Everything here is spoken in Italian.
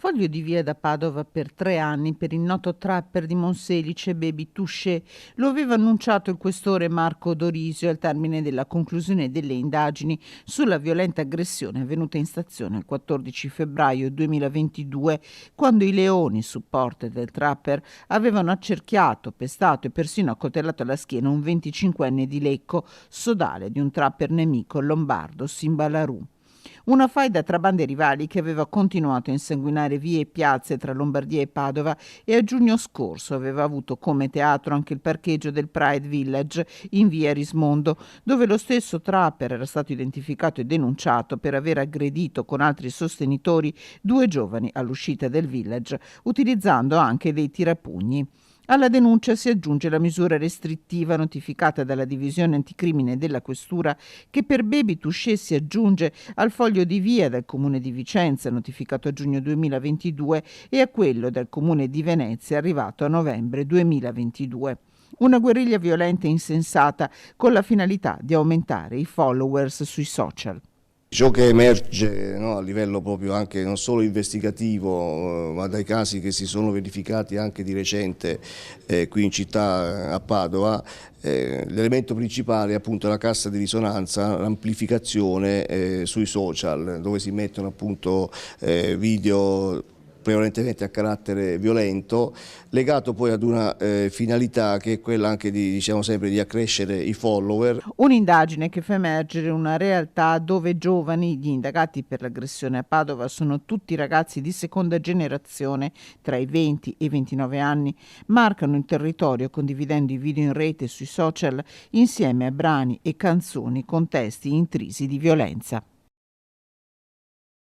Foglio di via da Padova per 3 anni per il noto trapper di Monselice Baby Touché. Lo aveva annunciato il questore Marco Dorisio al termine della conclusione delle indagini sulla violenta aggressione avvenuta in stazione il 14 febbraio 2022, quando i leoni, supporter del trapper, avevano accerchiato, pestato e persino accoltellato alla schiena un 25enne di Lecco, sodale di un trapper nemico lombardo, Simbalarù. Una faida tra bande rivali che aveva continuato a insanguinare vie e piazze tra Lombardia e Padova e a giugno scorso aveva avuto come teatro anche il parcheggio del Pride Village in via Rismondo, dove lo stesso trapper era stato identificato e denunciato per aver aggredito con altri sostenitori 2 giovani all'uscita del village, utilizzando anche dei tirapugni. Alla denuncia si aggiunge la misura restrittiva notificata dalla Divisione Anticrimine della Questura, che per Baby Touché si aggiunge al foglio di via del Comune di Vicenza, notificato a giugno 2022, e a quello del Comune di Venezia, arrivato a novembre 2022. Una guerriglia violenta e insensata con la finalità di aumentare i followers sui social. Ciò che emerge, no, a livello proprio anche non solo investigativo, ma dai casi che si sono verificati anche di recente qui in città a Padova, l'elemento principale è appunto la cassa di risonanza, l'amplificazione sui social, dove si mettono appunto video prevalentemente a carattere violento, legato poi ad una finalità che è quella anche di, diciamo sempre, di accrescere i follower. Un'indagine che fa emergere una realtà dove giovani, gli indagati per l'aggressione a Padova sono tutti ragazzi di seconda generazione tra i 20 e i 29 anni, marcano il territorio condividendo i video in rete e sui social insieme a brani e canzoni con testi intrisi di violenza.